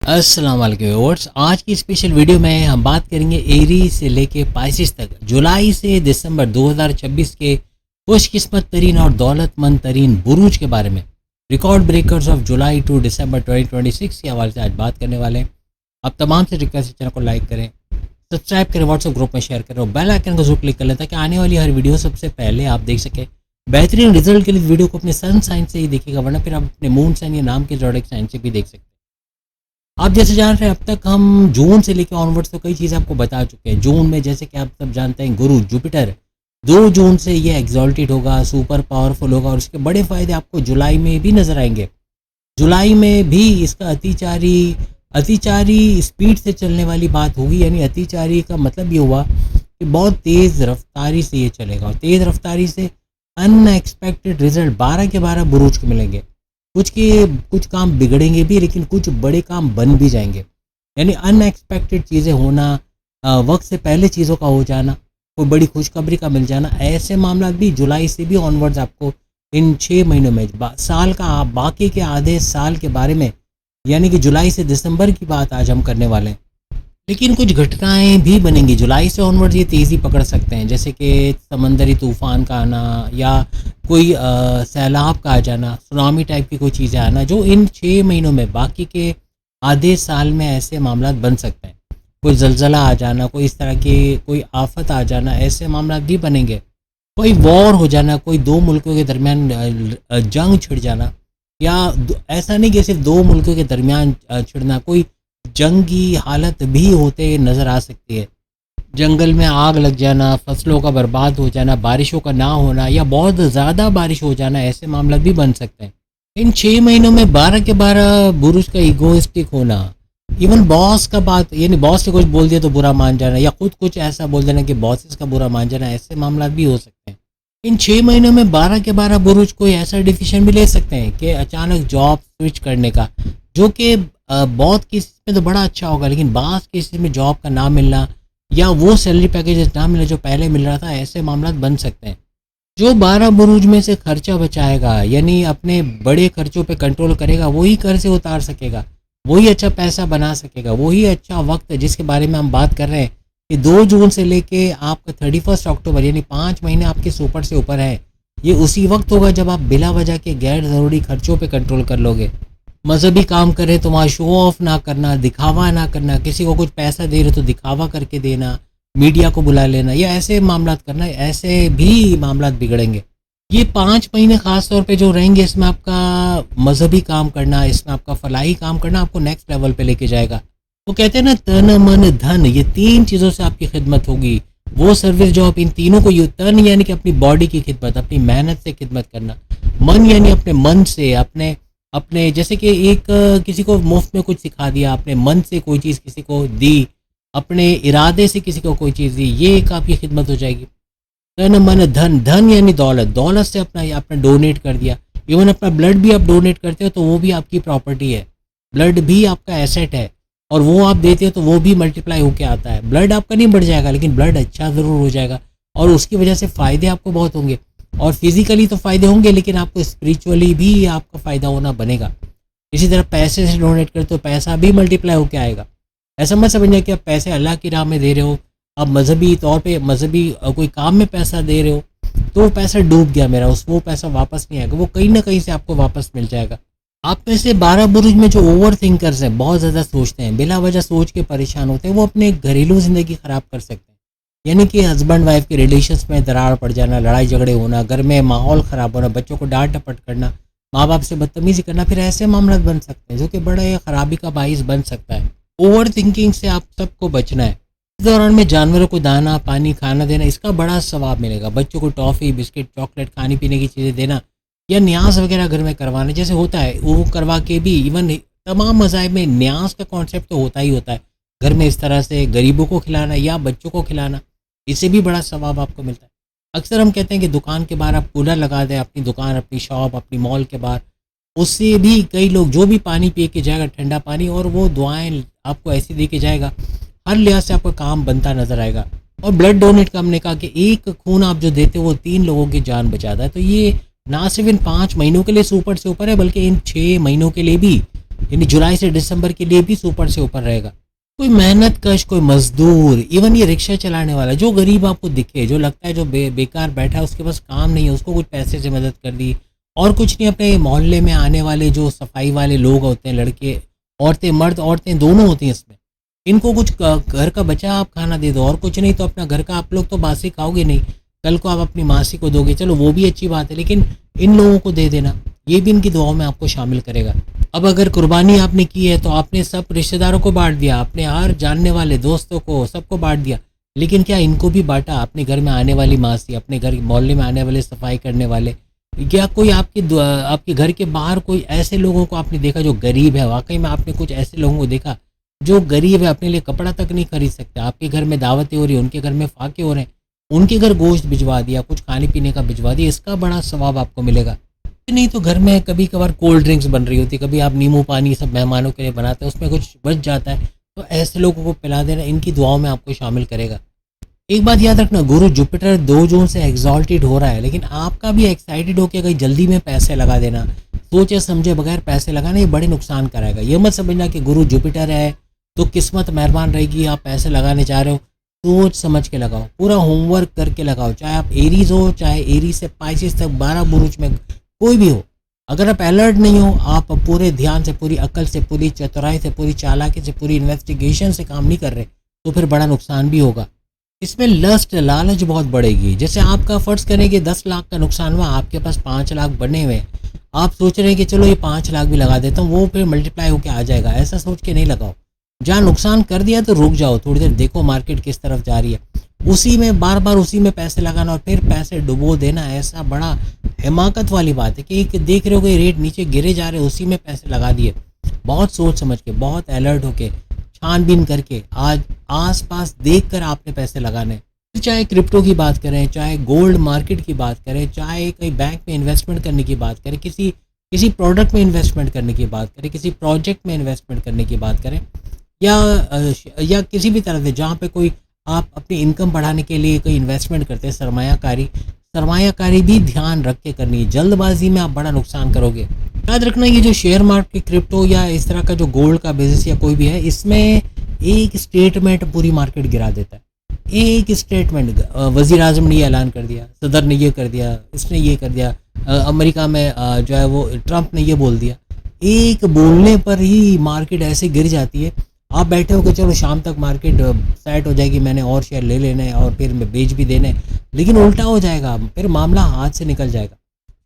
अस्सलाम वालेकुम व्यूअर्स। आज की स्पेशल वीडियो में हम बात करेंगे एरी से लेके पाइसेस तक जुलाई से दिसंबर 2026 के खुशकिस्मत तरीन और दौलतमंद तरीन बुरूज के बारे में। Record breakers of July to December 2026 के हवाले से आज बात करने वाले हैं। आप तमाम से रिक्वेस्ट है चैनल को लाइक करें, सब्सक्राइब करें, व्हाट्सएप ग्रुप में शेयर करें और बेल आइकन को जरूर क्लिक कर लें ताकि आने वाली हर वीडियो सबसे पहले आप देख सकें। बेहतरीन रिजल्ट के लिए वीडियो को अपने सन साइन से ही देखिएगा, वरना फिर आप अपने मून साइन या नाम के जोड़े साइन से भी देख सकते हैं। आप जैसे जान रहे हैं, अब तक हम जून से लेकर ऑनवर्ड्स तो कई चीज़ें आपको बता चुके हैं। जून में जैसे कि आप सब जानते हैं, गुरु जुपिटर 2 जून से ये एग्जॉल्टेड होगा, सुपर पावरफुल होगा और उसके बड़े फ़ायदे आपको जुलाई में भी नज़र आएंगे। जुलाई में भी इसका अतिचारी स्पीड से चलने वाली बात होगी। यानी अतिचारी का मतलब ये हुआ कि बहुत तेज़ रफ्तारी से ये चलेगा और तेज़ रफ्तारी से अनएक्सपेक्टेड रिजल्ट 12 के 12 बुरूज को मिलेंगे। कुछ काम बिगड़ेंगे भी, लेकिन कुछ बड़े काम बन भी जाएंगे। यानी अनएक्सपेक्टेड चीज़ें होना, वक्त से पहले चीज़ों का हो जाना, कोई बड़ी खुशखबरी का मिल जाना, ऐसे मामला भी जुलाई से भी ऑनवर्ड्स आपको इन 6 महीनों में साल का बाकी के आधे साल के बारे में, यानी कि जुलाई से दिसंबर की बात आज हम करने वाले हैं। लेकिन कुछ घटनाएं भी बनेंगी जुलाई से ऑनवर्ड्स, ये तेज़ी पकड़ सकते हैं, जैसे कि समंदरी तूफान का आना या कोई सैलाब का आ जाना, सुनामी टाइप की कोई चीज़ें आना, जो इन 6 महीनों में बाकी के आधे साल में ऐसे मामला बन सकते हैं। कोई जलजला आ जाना, कोई इस तरह की कोई आफत आ जाना, ऐसे मामला भी बनेंगे। कोई वॉर हो जाना, कोई 2 मुल्कों के दरमियान जंग छिड़ जाना, या ऐसा नहीं कि सिर्फ 2 मुल्कों के दरमियान छिड़ना, कोई जंगी हालत भी होते नज़र आ सकती है। जंगल में आग लग जाना, फसलों का बर्बाद हो जाना, बारिशों का ना होना या बहुत ज़्यादा बारिश हो जाना, ऐसे मामला भी बन सकते हैं। इन 6 महीनों में 12 के 12 बुरुज का ईगोइस्टिक होना, इवन बॉस का बात, यानी बॉस ने कुछ बोल दिया तो बुरा मान जाना, या खुद कुछ ऐसा बोल देना कि बॉसेस का बुरा मान जाना, ऐसे मामला भी हो सकते हैं। इन 6 महीनों में 12 के 12 बुरुज कोई ऐसा डिसीजन भी ले सकते हैं कि अचानक जॉब स्विच करने का, जो कि बहुत केसेस में तो बड़ा अच्छा होगा, लेकिन बास केसेस में जॉब का ना मिलना या वो सैलरी पैकेजेस ना मिलना जो पहले मिल रहा था, ऐसे मामला बन सकते हैं। जो 12 बुरूज में से खर्चा बचाएगा, यानी अपने बड़े खर्चों पे कंट्रोल करेगा, वही कर्ज से उतार सकेगा, वही अच्छा पैसा बना सकेगा, वही अच्छा वक्त है जिसके बारे में हम बात कर रहे हैं कि 2 जून से लेके आपका 31 अक्टूबर, यानी 5 महीने आपके सुपर से ऊपर है। ये उसी वक्त होगा जब आप बिला वजह के गैर ज़रूरी खर्चों पे कंट्रोल कर लोगे। मजहबी काम करें तो वहाँ शो ऑफ ना करना, दिखावा ना करना, किसी को कुछ पैसा दे रहे तो दिखावा करके देना, मीडिया को बुला लेना या ऐसे मामला करना, ऐसे भी मामला बिगड़ेंगे। ये 5 महीने ख़ास तौर पे जो रहेंगे, इसमें आपका मजहबी काम करना, इसमें आपका फलाही काम करना आपको नेक्स्ट लेवल पे लेके जाएगा। वो कहते हैं ना, तन मन धन, ये 3 चीज़ों से आपकी खिदमत होगी। वो सर्विस जो आप इन तीनों को, तन यानी कि अपनी बॉडी की खिदमत, अपनी मेहनत से खिदमत करना, मन यानी अपने मन से, अपने जैसे कि एक किसी को मुफ्त में कुछ सिखा दिया, अपने मन से कोई चीज़ किसी को दी, अपने इरादे से किसी को कोई चीज़ दी, ये एक आपकी खिदमत हो जाएगी। तन मन धन, धन यानी दौलत, दौलत से अपना डोनेट कर दिया। इवन अपना ब्लड भी आप डोनेट करते हो तो वो भी आपकी प्रॉपर्टी है, ब्लड भी आपका एसेट है और वो आप देते हो तो वो भी मल्टीप्लाई होके आता है। ब्लड आपका नहीं बढ़ जाएगा, लेकिन ब्लड अच्छा ज़रूर हो जाएगा और उसकी वजह से फ़ायदे आपको बहुत होंगे। और फिजिकली तो फ़ायदे होंगे, लेकिन आपको स्पिरिचुअली भी आपका फ़ायदा होना बनेगा। इसी तरह पैसे से डोनेट करते हो, पैसा भी मल्टीप्लाई होकर आएगा। ऐसा मत समझना कि आप पैसे अल्लाह की राह में दे रहे हो, आप मजहबी तौर पे कोई काम में पैसा दे रहे हो तो वो पैसा डूब गया मेरा, वो पैसा वापस नहीं आएगा, वो कहीं ना कहीं से आपको वापस मिल जाएगा। आप में से 12 बुरुज में जो ओवर थिंकर्स हैं, बहुत ज़्यादा सोचते हैं, बिला वजह सोच के परेशान होते हैं, वो अपने घरेलू ज़िंदगी ख़राब कर सकते हैं। यानी कि हस्बैंड वाइफ के रिलेशंस में दरार पड़ जाना, लड़ाई झगड़े होना, घर में माहौल ख़राब होना, बच्चों को डांट टपट करना, माँ बाप से बदतमीजी करना, फिर ऐसे मामला बन सकते हैं जो कि बड़े ख़राबी का बाइस बन सकता है। ओवर थिंकिंग से आप सबको बचना है। इस दौरान में जानवरों को दाना पानी खाना देना, इसका बड़ा सवाब मिलेगा। बच्चों को टॉफ़ी बिस्किट चॉकलेट खाने पीने की चीज़ें देना या न्यास वगैरह घर में करवाना जैसे होता है, वो करवा के भी, इवन तमाम मज़ाहिब में न्यास का कॉन्सेप्ट तो होता ही होता है। घर में इस तरह से गरीबों को खिलाना या बच्चों को खिलाना, इससे भी बड़ा सवाब आपको मिलता है। अक्सर हम कहते हैं कि दुकान के बाहर आप कूलर लगा दें, अपनी दुकान, अपनी शॉप, अपनी मॉल के बाहर, उससे भी कई लोग जो भी पानी पी के जाएगा, ठंडा पानी, और वो दुआएं आपको ऐसी दे के जाएगा, हर लिहाज से आपका काम बनता नज़र आएगा। और ब्लड डोनेट का हमने कहा कि एक खून आप जो देते हो वो 3 लोगों की जान बचाता है। तो ये ना सिर्फ इन 5 महीनों के लिए सुपर से ऊपर है, बल्कि इन 6 महीनों के लिए भी यानी जुलाई से दिसंबर के लिए भी सुपर से ऊपर रहेगा। कोई मेहनत कश, कोई मजदूर, इवन ये रिक्शा चलाने वाला, जो गरीब आपको दिखे, जो लगता है जो बेकार बैठा है, उसके पास काम नहीं है, उसको कुछ पैसे से मदद कर दी और कुछ नहीं। अपने मोहल्ले में आने वाले जो सफाई वाले लोग होते हैं, लड़के औरतें, मर्द औरतें दोनों होती हैं इसमें, इनको कुछ घर का बचा आप खाना दे दो, और कुछ नहीं तो अपना घर का, आप लोग तो बासी खाओगे नहीं, कल को आप अपनी मासी को दोगे, चलो वो भी अच्छी बात है, लेकिन इन लोगों को दे देना, ये भी इनकी दुआओं में आपको शामिल करेगा। अब अगर कुर्बानी आपने की है तो आपने सब रिश्तेदारों को बांट दिया, आपने हर जानने वाले दोस्तों को, सबको बांट दिया, लेकिन क्या इनको भी बांटा? अपने घर में आने वाली मासी, अपने घर मोहल्ले में आने वाले सफाई करने वाले, या कोई आपके घर के बाहर कोई ऐसे लोगों को आपने देखा जो गरीब है? वाकई में आपने कुछ ऐसे लोगों को देखा जो गरीब है, अपने लिए कपड़ा तक नहीं खरीद सकते, आपके घर में दावतें हो रही है, उनके घर में फाके हो रहे हैं, उनके घर गोश्त भिजवा दिया, कुछ खाने पीने का भिजवा दिया, इसका बड़ा सवाब आपको मिलेगा। नहीं तो घर में कभी कभार कोल्ड ड्रिंक्स बन रही होती, कभी आप नींबू पानी सब मेहमानों के लिए बनाते हैं, उसमें कुछ बच जाता है, तो ऐसे लोगों को पिला देना इनकी दुआओं में आपको शामिल करेगा। एक बात याद रखना, गुरु जुपिटर 2 जून से एग्जॉल्टेड हो रहा है, लेकिन आपका भी एक्साइटेड होकर कहीं जल्दी में पैसे लगा देना, सोचे समझे बगैर पैसे लगाना, ये बड़े नुकसान कराएगा। ये मत समझना कि गुरु जुपिटर है तो किस्मत मेहरबान रहेगी, आप पैसे लगाने जा रहे हो, सोच समझ के लगाओ, पूरा होमवर्क करके लगाओ। चाहे आप एरीज हो, चाहे एरीज से पाइसिस तक 12 बुरुज में कोई भी हो, अगर आप अलर्ट नहीं हो, आप पूरे ध्यान से, पूरी अकल से, पूरी चतुराई से, पूरी चालाकी से, पूरी इन्वेस्टिगेशन से काम नहीं कर रहे, तो फिर बड़ा नुकसान भी होगा। इसमें लस्ट, लालच बहुत बढ़ेगी। जैसे आपका फर्ज करें कि 10 लाख का नुकसान हुआ, आपके पास 5 लाख बने हुए, आप सोच रहे हैं कि चलो ये 5 लाख भी लगा देता हूँ, वो फिर मल्टीप्लाई होकर आ जाएगा, ऐसा सोच के नहीं लगाओ। जहाँ नुकसान कर दिया तो रुक जाओ, थोड़ी देर देखो मार्केट किस तरफ जा रही है, उसी में बार बार उसी में पैसे लगाना और फिर पैसे डुबो देना, ऐसा बड़ा हिमाकत वाली बात है कि देख रहे हो कि रेट नीचे गिरे जा रहे, उसी में पैसे लगा दिए। बहुत सोच समझ के, बहुत अलर्ट होके, छानबीन करके, आज आस पास देख कर आपने पैसे लगाने। चाहे क्रिप्टो की बात करें, चाहे गोल्ड मार्केट की बात करें, चाहे कहीं बैंक में इन्वेस्टमेंट करने की बात करें, किसी प्रोडक्ट में इन्वेस्टमेंट करने की बात करें, किसी प्रोजेक्ट में इन्वेस्टमेंट करने की बात करें, या किसी भी तरह से जहाँ पे कोई आप अपनी इनकम बढ़ाने के लिए कोई इन्वेस्टमेंट करते हैं, सरमायाकारी भी ध्यान रख के करनी है। जल्दबाजी में आप बड़ा नुकसान करोगे। याद रखना, ये जो शेयर मार्केट, क्रिप्टो या इस तरह का जो गोल्ड का बिजनेस या कोई भी है, इसमें एक स्टेटमेंट पूरी मार्केट गिरा देता है। एक स्टेटमेंट, वजीर आजम ने ये ऐलान कर दिया, सदर ने ये कर दिया, इसने ये कर दिया, अमेरिका में जो है वो ट्रंप ने ये बोल दिया, एक बोलने पर ही मार्केट ऐसे गिर जाती है। आप बैठे हो कि चलो शाम तक मार्केट सेट हो जाएगी, मैंने और शेयर ले लेने हैं और फिर मैं बेच भी देने, लेकिन उल्टा हो जाएगा, फिर मामला हाथ से निकल जाएगा।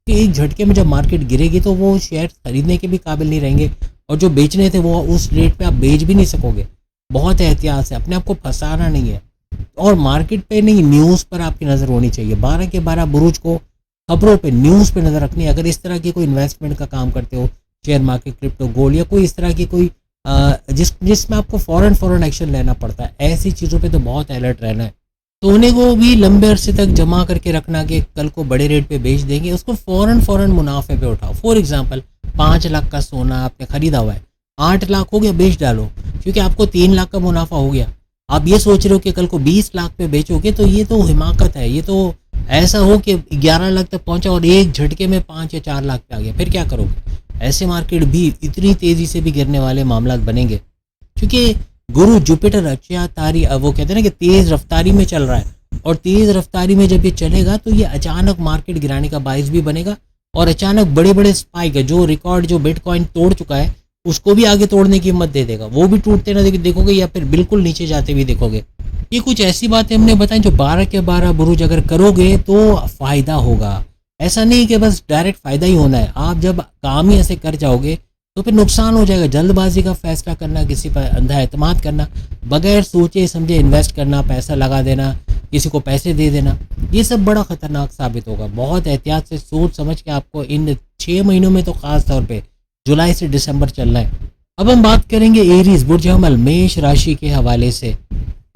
कि एक झटके में जब मार्केट गिरेगी तो वो शेयर खरीदने के भी काबिल नहीं रहेंगे, और जो बेचने थे वो उस रेट पे आप बेच भी नहीं सकोगे। बहुत एहतियात से, अपने आप को फंसाना नहीं है, और मार्केट पे नहीं, न्यूज़ पर आपकी नज़र होनी चाहिए। 12 के 12 बुरुज को खबरों पे, न्यूज़ पे नज़र रखनी है। अगर इस तरह की कोई इन्वेस्टमेंट का काम करते हो, शेयर मार्केट, क्रिप्टो, गोल्ड या कोई इस तरह की कोई जिसमें आपको फ़ौरन एक्शन लेना पड़ता है, ऐसी चीज़ों पे तो बहुत अलर्ट रहना है। सोने को भी लंबे अरसे तक जमा करके रखना कि कल को बड़े रेट पे बेच देंगे, उसको फ़ौरन मुनाफे पे उठाओ। फॉर एग्जांपल 5 लाख का सोना आपने ख़रीदा हुआ है, 8 लाख हो गया, बेच डालो, क्योंकि आपको 3 लाख का मुनाफा हो गया। आप ये सोच रहे हो कि कल को 20 लाख पे बेचोगे, तो ये तो हिमाकत है। ये तो ऐसा हो कि 11 लाख तक पहुंचा और एक झटके में 5 या 4 लाख पे आ गया, फिर क्या करोगे? ऐसे मार्केट भी इतनी तेज़ी से भी गिरने वाले मामलात बनेंगे, क्योंकि गुरु जुपिटर अच्छा तारी, वो कहते हैं ना कि तेज़ रफ्तारी में चल रहा है, और तेज़ रफ्तारी में जब ये चलेगा तो ये अचानक मार्केट गिराने का बाइस भी बनेगा, और अचानक बड़े बड़े स्पाइक है, जो रिकॉर्ड जो बिटकॉइन तोड़ चुका है उसको भी आगे तोड़ने की हिम्मत दे देगा, वो भी टूटते ना देखोगे, या फिर बिल्कुल नीचे जाते हुए देखोगे। ये कुछ ऐसी बातें हमने बताई जो 12 के 12 बुरुज अगर करोगे तो फ़ायदा होगा। ऐसा नहीं कि बस डायरेक्ट फ़ायदा ही होना है, आप जब काम ही ऐसे कर जाओगे तो फिर नुकसान हो जाएगा। जल्दबाजी का फैसला करना, किसी पर अंधा एतमाद करना, बगैर सोचे समझे इन्वेस्ट करना, पैसा लगा देना, किसी को पैसे दे देना, ये सब बड़ा ख़तरनाक साबित होगा। बहुत एहतियात से, सोच समझ के आपको इन 6 महीनों में, तो ख़ास तौर पे जुलाई से दिसंबर चलना है। अब हम बात करेंगे एरीज, बुर्ज हमल, मेष राशि के हवाले से।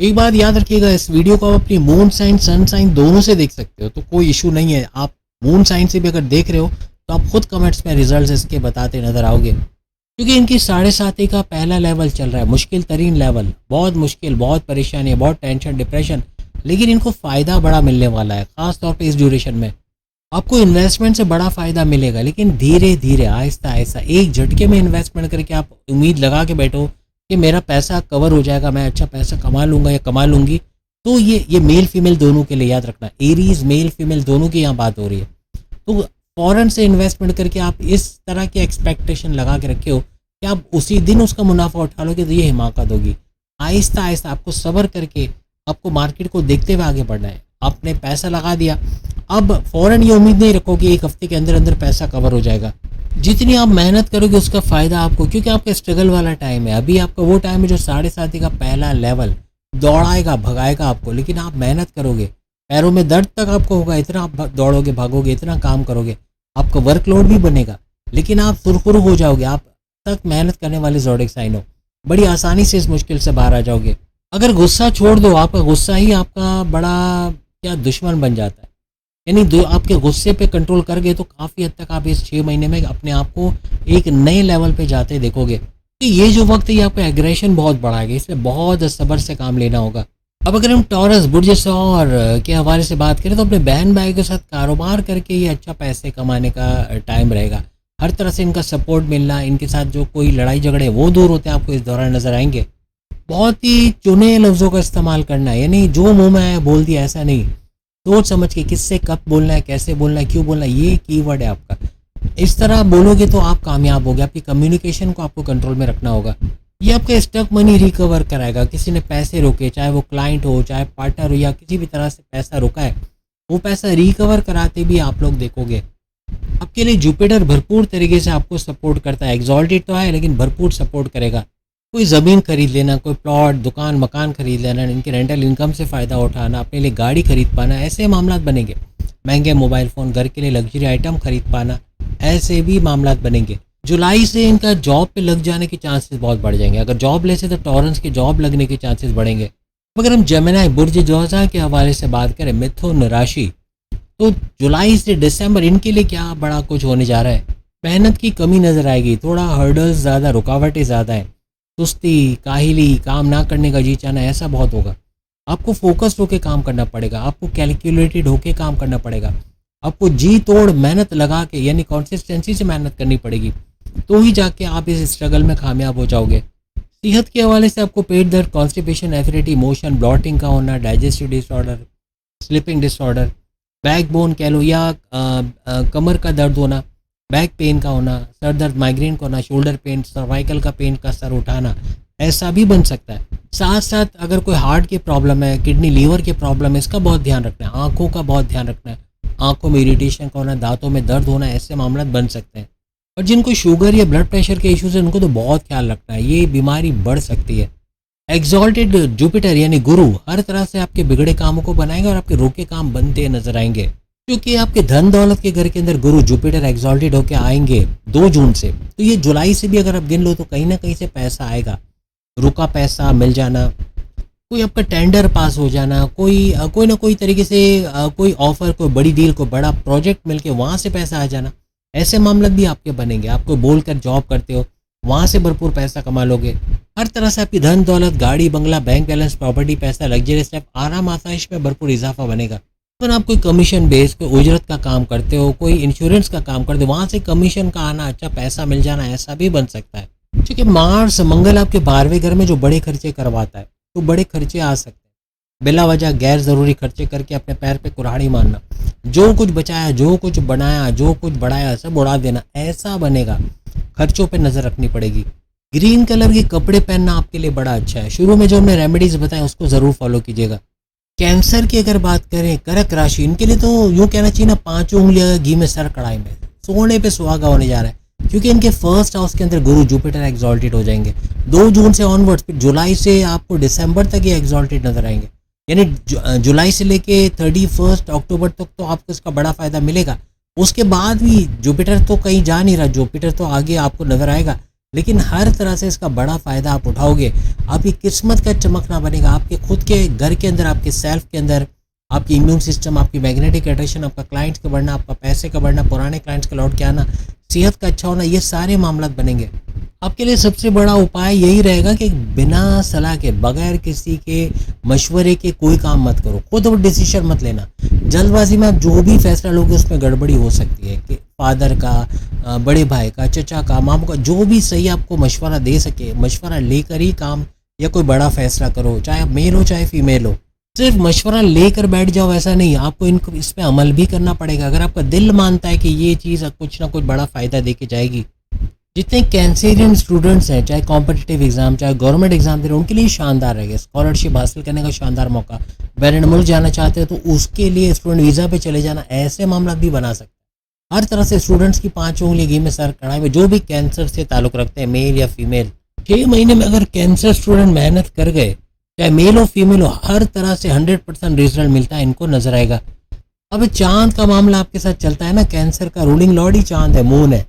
एक बात याद रखिएगा, इस वीडियो को आप अपनी मून साइन, सन साइन दोनों से देख सकते हो, तो कोई इशू नहीं है। आप मून साइन से भी अगर देख रहे हो तो आप खुद कमेंट्स में रिजल्ट्स इसके बताते नजर आओगे, क्योंकि इनकी 7.5 का पहला लेवल चल रहा है, मुश्किल तरीन लेवल, बहुत मुश्किल, बहुत परेशानी, बहुत टेंशन, डिप्रेशन, लेकिन इनको फ़ायदा बड़ा मिलने वाला है, ख़ास तौर पे इस ड्यूरेशन में। आपको इन्वेस्टमेंट से बड़ा फ़ायदा मिलेगा, लेकिन धीरे-धीरे, आहिस्ता-आहिस्ता, एक झटके में इन्वेस्टमेंट करके आप उम्मीद लगा के बैठो कि मेरा पैसा कवर हो जाएगा, मैं अच्छा पैसा कमा लूँगा या कमा लूँगी, तो ये मेल फीमेल दोनों के लिए याद रखना, एरीज़ मेल फीमेल दोनों की यहाँ बात हो रही है। तो फ़ौरन से इन्वेस्टमेंट करके आप इस तरह की एक्सपेक्टेशन लगा के रखे हो कि आप उसी दिन उसका मुनाफा उठा लोगे, तो ये हिमाकत होगी। आहिस्ता आहिस्ता आपको सब्र करके आपको मार्केट को देखते हुए आगे बढ़ना है। आपने पैसा लगा दिया, अब फ़ौरन ये उम्मीद नहीं रखो कि एक हफ्ते के अंदर अंदर पैसा कवर हो जाएगा। जितनी आप मेहनत करोगे उसका फ़ायदा आपको, क्योंकि आपका स्ट्रगल वाला टाइम है, अभी आपका वो टाइम है जो 7:30 का पहला लेवल दौड़ाएगा, भगाएगा आपको, लेकिन आप मेहनत करोगे, पैरों में दर्द तक आपको होगा, इतना आप दौड़ोगे, भागोगे, इतना काम करोगे, आपका वर्कलोड भी बनेगा, लेकिन आप सुरखुरु हो जाओगे। आप तक मेहनत करने वाले ज़ोडिएक साइन हो, बड़ी आसानी से इस मुश्किल से बाहर आ जाओगे। अगर गुस्सा छोड़ दो, आपका गुस्सा ही आपका बड़ा क्या दुश्मन बन जाता है, यानी आपके गुस्से पे कंट्रोल कर गए तो काफ़ी हद तक आप इस 6 महीने में अपने आप को एक नए लेवल पे जाते देखोगे। कि ये जो वक्त है ये आपका एग्रेशन बहुत बढ़ाएगा, इसमें बहुत सब्र से काम लेना होगा। अब अगर हम टॉरस बुर्ज सौर के हवाले से बात करें तो अपने बहन भाई के साथ कारोबार करके ये अच्छा पैसे कमाने का टाइम रहेगा। हर तरह से इनका सपोर्ट मिलना, इनके साथ जो कोई लड़ाई झगड़े वो दूर होते हैं आपको इस दौरान नजर आएंगे। बहुत ही चुने लफ्ज़ों का इस्तेमाल करना है, यानी जो मुंह में आया बोल दिया, ऐसा नहीं, सोच समझ के किससे कब बोलना है, कैसे बोलना है, क्यों बोलना है, ये कीवर्ड है आपका। इस तरह बोलोगे तो आप कामयाब होगे। आपकी कम्युनिकेशन को आपको कंट्रोल में रखना होगा। ये आपका स्टक मनी रिकवर कराएगा। किसी ने पैसे रोके, चाहे वो क्लाइंट हो, चाहे पार्टनर हो, या किसी भी तरह से पैसा रोका है, वो पैसा रिकवर कराते भी आप लोग देखोगे। आपके लिए जुपिटर भरपूर तरीके से आपको सपोर्ट करता है। एग्जॉल्टेड तो है लेकिन भरपूर सपोर्ट करेगा। कोई ज़मीन खरीद लेना, कोई प्लॉट, दुकान, मकान खरीद लेना, इनके रेंटल इनकम से फ़ायदा उठाना, अपने लिए गाड़ी खरीद पाना, ऐसे मामला बनेंगे। महंगे मोबाइल फ़ोन, घर के लिए लग्जरी आइटम खरीद पाना, ऐसे भी मामला बनेंगे। जुलाई से इनका जॉब पे लग जाने के चांसेस बहुत बढ़ जाएंगे। अगर जॉब लेसे तो टॉरेंस के जॉब लगने के चांसेस बढ़ेंगे। अगर हम जेमिनी बुर्ज जोजा के हवाले से बात करें, मिथुन राशि, तो जुलाई से दिसंबर इनके लिए क्या बड़ा कुछ होने जा रहा है। मेहनत की कमी नज़र आएगी, थोड़ा हर्डल्स ज़्यादा, रुकावटें ज़्यादा हैं, सुस्ती, काहिली, काम ना करने का जी चाहना, ऐसा बहुत होगा। आपको फोकस्ड होकर काम करना पड़ेगा, आपको कैलकुलेटेड होकर काम करना पड़ेगा, आपको जी तोड़ मेहनत लगा के, यानी कंसिस्टेंसी से मेहनत करनी पड़ेगी, तो ही जाके आप इस स्ट्रगल में कामयाब हो जाओगे। सेहत के हवाले से आपको पेट दर्द, कॉन्स्टिपेशन, एसिडिटी, मोशन, ब्लॉटिंग का होना, digestive disorder, sleeping disorder, back bone कह लो, या कमर का दर्द होना, बैक पेन का होना, सर दर्द, माइग्रेन का होना, शोल्डर पेन, सर्वाइकल का पेन का सर उठाना, ऐसा भी बन सकता है। साथ साथ अगर कोई हार्ट की प्रॉब्लम है, किडनी लीवर की प्रॉब्लम है, इसका बहुत ध्यान रखना है। आँखों का बहुत ध्यान रखना है, आँखों में इरिटेशन का होना, दांतों में दर्द होना, ऐसे मामला बन सकते हैं। और जिनको शुगर या ब्लड प्रेशर के इश्यूज है उनको तो बहुत ख्याल रखना है, ये बीमारी बढ़ सकती है। एग्जॉल्टेड जुपिटर यानी गुरु हर तरह से आपके बिगड़े कामों को बनाएंगे और आपके रोके काम बनते नजर आएंगे, क्योंकि आपके धन दौलत के घर के अंदर गुरु जुपिटर एग्जॉल्टेड होकर आएंगे 2 जून से। तो ये जुलाई से भी अगर आप गिन लो तो कहीं ना कहीं से पैसा आएगा, रुका पैसा मिल जाना, कोई आपका टेंडर पास हो जाना, कोई ना कोई तरीके से कोई ऑफर, कोई बड़ी डील, कोई बड़ा प्रोजेक्ट मिलके वहाँ से पैसा आ जाना, ऐसे मामले भी आपके बनेंगे। आपको बोलकर जॉब करते हो, वहाँ से भरपूर पैसा कमा लोगे। हर तरह से आपकी धन दौलत, गाड़ी बंगला, बैंक बैलेंस, प्रॉपर्टी, पैसा, लग्जरियस लाइफ, आराम आसाइश में भरपूर इजाफा बनेगा। अगर आप कोई कमीशन बेस, कोई उजरत का काम करते हो, कोई इंश्योरेंस का काम करते हो, वहाँ से कमीशन का आना, अच्छा पैसा मिल जाना, ऐसा भी बन सकता है। क्योंकि मार्स मंगल आपके 12वें घर में जो बड़े खर्चे करवाता है, तो बड़े खर्चे आ सकते हैं। बिला वजह गैर ज़रूरी खर्चे करके अपने पैर पे कुल्हाड़ी मारना, जो कुछ बचाया, जो कुछ बनाया, जो कुछ बढ़ाया, सब उड़ा देना, ऐसा बनेगा। खर्चों पे नज़र रखनी पड़ेगी। ग्रीन कलर के कपड़े पहनना आपके लिए बड़ा अच्छा है। शुरू में जो हमने रेमेडीज बताएं उसको ज़रूर फॉलो कीजिएगा। कैंसर की अगर बात करें, कर्क राशि, इनके लिए तो यूँ कहना चाहिए ना, 5 उंगलियां घी में सर कढ़ाई में, सोने पे सुहागा होने जा रहा है, क्योंकि इनके फर्स्ट हाउस के अंदर गुरु जुपिटर एग्जॉल्टेड हो जाएंगे 2 जून से ऑनवर्ड्स। फिर जुलाई से आपको दिसंबर तक ये एग्जॉल्टेड नजर आएंगे, यानी जुलाई से लेके 31 अक्टूबर तक तो आपको इसका बड़ा फायदा मिलेगा। उसके बाद भी जुपिटर तो कहीं जा नहीं रहा, जुपिटर तो आगे आपको नजर आएगा, लेकिन हर तरह से इसका बड़ा फ़ायदा आप उठाओगे। आपकी किस्मत का चमकना बनेगा, आपके खुद के घर के अंदर, आपके सेल्फ के अंदर, आपकी इम्यून सिस्टम, आपकी मैग्नेटिक अट्रैक्शन, आपका क्लाइंट्स का बढ़ना, आपका पैसे का बढ़ना, पुराने क्लाइंट्स का लौट के आना, सेहत का अच्छा होना, ये सारे मामला बनेंगे। आपके लिए सबसे बड़ा उपाय यही रहेगा कि बिना सलाह के, बगैर किसी के मशवरे के कोई काम मत करो। खुद वो डिसीजन मत लेना। जल्दबाजी में आप जो भी फैसला लोगे उसमें गड़बड़ी हो सकती है कि फादर का, बड़े भाई का, चचा का, मामू का, जो भी सही आपको मशवरा दे सके, मशवरा लेकर ही काम या कोई बड़ा फैसला करो, चाहे आप मेल हो चाहे फीमेल हो। सिर्फ मशवरा लेकर बैठ जाओ ऐसा नहीं, आपको इनको इस पे अमल भी करना पड़ेगा। अगर आपका दिल मानता है कि ये चीज़ कुछ ना कुछ बड़ा फ़ायदा दे के जाएगी। जितने कैंसेरियन स्टूडेंट्स हैं, चाहे कॉम्पिटिटिव एग्जाम चाहे गवर्नमेंट एग्जाम दे रहे हैं, उनके लिए शानदार रहेगा। स्कॉलरशिप हासिल करने का शानदार मौका। बैरन मुल्क जाना चाहते हो तो उसके लिए स्टूडेंट वीज़ा पे चले जाना, ऐसे मामला भी बना सकते हैं। हर तरह से स्टूडेंट्स की 5 उंगली घी में सर कढ़ाई में, जो भी कैंसर से ताल्लुक़ रखते हैं, मेल या फीमेल, 6 महीने में अगर कैंसर स्टूडेंट मेहनत कर गए, चाहे मेल हो फीमेल हो, हर तरह से 100% रिजल्ट मिलता है, इनको नजर आएगा। अब चांद का मामला आपके साथ चलता है ना, कैंसर का रूलिंग लॉर्ड ही चांद है, मून है,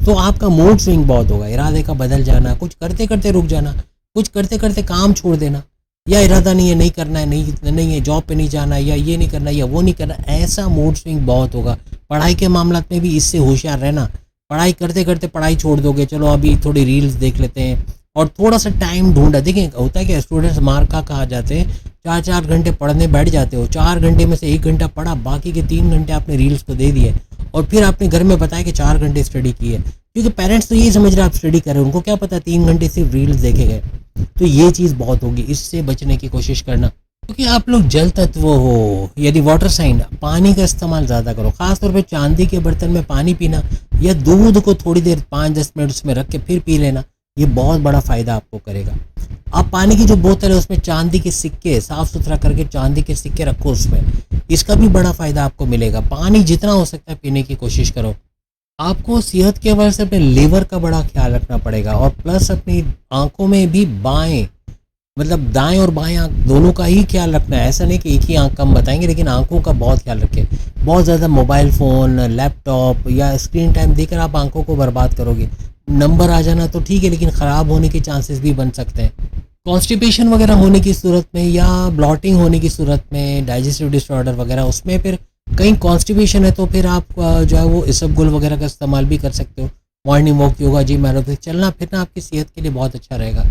तो आपका मूड स्विंग बहुत होगा। इरादे का बदल जाना, कुछ करते करते रुक जाना, कुछ करते करते काम छोड़ देना, या इरादा नहीं है, नहीं करना है, नहीं है, जॉब पे नहीं जाना, या ये नहीं करना या वो नहीं करना, ऐसा मूड स्विंग बहुत होगा। पढ़ाई के मामला में भी इससे होशियार रहना। पढ़ाई करते करते पढ़ाई छोड़ दोगे, चलो अभी थोड़ी रील्स देख लेते हैं, और थोड़ा सा टाइम ढूंढा। देखिए होता है कि स्टूडेंट्स मार का कहा जाते हैं, 4-4 घंटे पढ़ने बैठ जाते हो, 4 घंटे में से 1 घंटा पढ़ा, बाकी के 3 घंटे आपने रील्स को दे दिए, और फिर आपने घर में बताया कि 4 घंटे स्टडी की है, क्योंकि पेरेंट्स तो यही समझ रहे हैं आप स्टडी कर रहे हो, उनको क्या पता 3 घंटे सिर्फ रील्स देखे गए। तो ये चीज़ बहुत होगी, इससे बचने की कोशिश करना। क्योंकि आप लोग जल तत्व हो, यदि वाटर साइन, पानी का इस्तेमाल ज़्यादा करो, खासतौर पे चांदी के बर्तन में पानी पीना, या दूध को थोड़ी देर 5-10 मिनट उसमें रख के फिर पी लेना, ये बहुत बड़ा फ़ायदा आपको करेगा। आप पानी की जो बोतल है उसमें चांदी के सिक्के, साफ़ सुथरा करके चांदी के सिक्के रखो उसमें, इसका भी बड़ा फ़ायदा आपको मिलेगा। पानी जितना हो सकता है पीने की कोशिश करो। आपको सेहत के हवाले से अपने लीवर का बड़ा ख्याल रखना पड़ेगा, और प्लस अपनी आंखों में भी बाएं, मतलब दाएं और बाएं आंख दोनों का ही ख्याल रखना है। ऐसा नहीं कि एक ही आंख कम बताएंगे, लेकिन आंखों का बहुत ख्याल रखें। बहुत ज़्यादा मोबाइल फ़ोन, लैपटॉप या स्क्रीन टाइम देकर आप आंखों को बर्बाद करोगे। नंबर आ जाना तो ठीक है, लेकिन ख़राब होने के चांसेस भी बन सकते हैं। कॉन्स्टिपेशन वगैरह होने की सूरत में, या ब्लॉटिंग होने की सूरत में, डाइजेस्टिव डिसऑर्डर वगैरह, उसमें फिर कहीं कॉन्स्टिपेशन है तो फिर आप जो है वो इसबगुल वगैरह का इस्तेमाल भी कर सकते हो। Morning walk, yoga, gym, aerobics, चलना फिरना आपकी सेहत के लिए बहुत अच्छा रहेगा।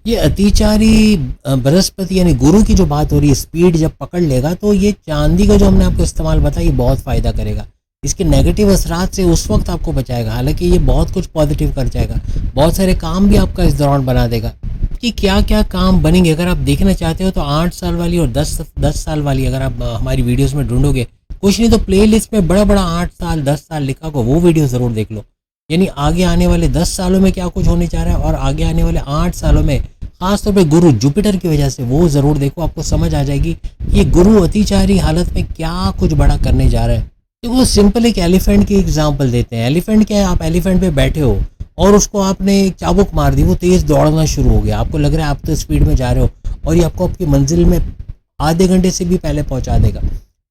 ये अतिचारी बृहस्पति यानी गुरु की जो बात हो रही है, स्पीड जब पकड़ लेगा तो ये चांदी का जो हमने आपको इस्तेमाल बताया, ये बहुत फ़ायदा करेगा। इसके नेगेटिव असरात से उस वक्त आपको बचाएगा, हालांकि ये बहुत कुछ पॉजिटिव कर जाएगा, बहुत सारे काम भी आपका इस दौरान बना देगा। कि क्या क्या काम बनेंगे, अगर आप देखना चाहते हो तो 8 साल वाली और 10 साल वाली अगर आप हमारी वीडियोस में ढूंढोगे, कुछ नहीं तो प्लेलिस्ट में बड़ा बड़ा 8 साल 10 साल लिखा होगा, वो वीडियो ज़रूर देख लो। यानी आगे आने वाले 10 सालों में क्या कुछ होने जा रहा है, और आगे आने वाले 8 सालों में खासतौर पे गुरु जुपिटर की वजह से, वो ज़रूर देखो, आपको समझ आ जाएगी कि गुरु अतिचारी हालत में क्या कुछ बड़ा करने जा रहा है। तो वो सिंपल एक एलिफेंट की एग्जांपल देते हैं। एलिफेंट क्या है, आप एलिफेंट पे बैठे हो और उसको आपने एक चाबुक मार दी, वो तेज़ दौड़ना शुरू हो गया, आपको लग रहा है आप तो स्पीड में जा रहे हो, और ये आपको आपकी मंजिल में आधे घंटे से भी पहले पहुंचा देगा।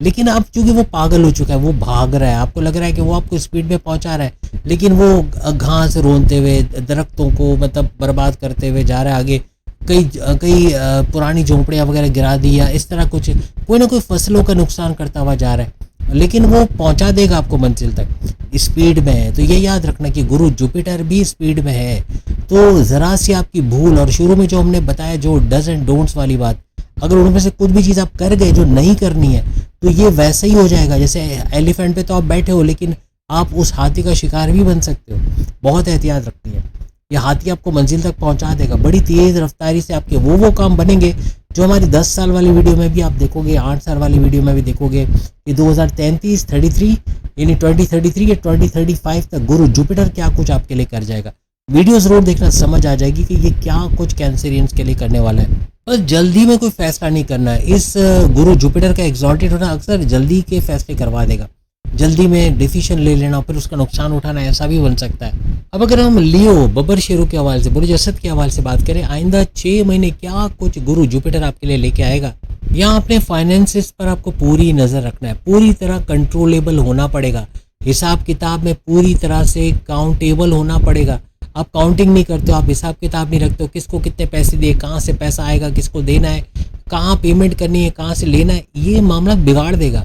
लेकिन अब चूंकि वो पागल हो चुका है, वो भाग रहा है, आपको लग रहा है कि वो आपको स्पीड में पहुंचा रहा है, लेकिन वो घास रोनते हुए, दरख्तों को मतलब बर्बाद करते हुए जा रहा है आगे। कई कई पुरानी झोंपड़ियाँ वगैरह गिरा दी, या इस तरह कुछ कोई ना कोई फसलों का नुकसान करता हुआ जा रहा है, लेकिन वो पहुंचा देगा आपको मंजिल तक, स्पीड में है। तो ये याद रखना कि गुरु जुपिटर भी स्पीड में है, तो ज़रा सी आपकी भूल, और शुरू में जो हमने बताया जो डज एंड डोंट्स वाली बात, अगर उनमें से कुछ भी चीज़ आप कर गए जो नहीं करनी है, तो ये वैसे ही हो जाएगा जैसे एलिफेंट पे तो आप बैठे हो, लेकिन आप उस हाथी का शिकार भी बन सकते हो। बहुत एहतियात रखनी है, ये हाथी आपको मंजिल तक पहुंचा देगा। बड़ी तेज़ रफ्तारी से आपके वो काम बनेंगे जो हमारी 10 साल वाली वीडियो में भी आप देखोगे, 8 साल वाली वीडियो में भी देखोगे कि 2033 यानी 2033 या 2035 तक गुरु जुपिटर क्या कुछ आपके लिए कर जाएगा। वीडियो ज़रूर देखना, समझ आ जाएगी कि ये क्या कुछ कैंसरियंस के लिए करने वाला है। बस जल्दी में कोई फैसला नहीं करना है। इस गुरु जुपिटर का एग्जॉल्टेड होना अक्सर जल्दी के फैसले करवा देगा, जल्दी में डिसीजन ले लेना, फिर उसका नुकसान उठाना, ऐसा भी बन सकता है। अब अगर हम लियो बबर शेरू के हवाले से, बुर्ज असद के हवाले से बात करें, आइंदा 6 महीने क्या कुछ गुरु जुपिटर आपके लिए लेके आएगा। यहाँ अपने फाइनेंसिस पर आपको पूरी नज़र रखना है, पूरी तरह कंट्रोलेबल होना पड़ेगा, हिसाब किताब में पूरी तरह से काउंटेबल होना पड़ेगा। आप काउंटिंग नहीं करते हो, आप हिसाब किताब नहीं रखते हो, किसको कितने पैसे दिए, कहाँ से पैसा आएगा, किसको देना है, कहाँ पेमेंट करनी है, कहाँ से लेना है, ये मामला बिगाड़ देगा।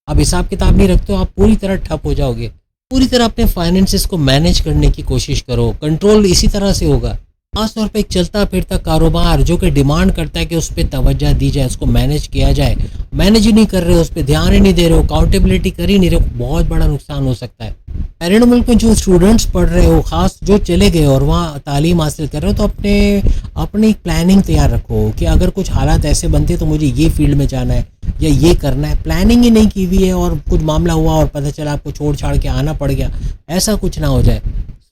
आप हिसाब किताब नहीं रखते हो, आप पूरी तरह ठप हो जाओगे। पूरी तरह अपने फाइनेंसेस को मैनेज करने की कोशिश करो। कंट्रोल इसी तरह से होगा। खास तौर पे एक चलता फिरता कारोबार जो कि डिमांड करता है कि उस पर तवज्जो दी जाए, उसको मैनेज किया जाए, मैनेज ही नहीं कर रहे हो, उस पर ध्यान ही नहीं दे रहे हो, अकाउंटेबिलिटी कर ही नहीं रहे हो, बहुत बड़ा नुकसान हो सकता है। पेरेंट मुल्क में जो स्टूडेंट्स पढ़ रहे हो, खास जो चले गए और वहाँ तालीम हासिल कर रहे हो, तो अपनी प्लानिंग तैयार रखो कि अगर कुछ हालात ऐसे बनते तो मुझे ये फील्ड में जाना है या ये करना है। प्लानिंग ही नहीं की हुई है और कुछ मामला हुआ और पता चला आपको छोड़ छाड़ के आना पड़ गया, ऐसा कुछ ना हो जाए।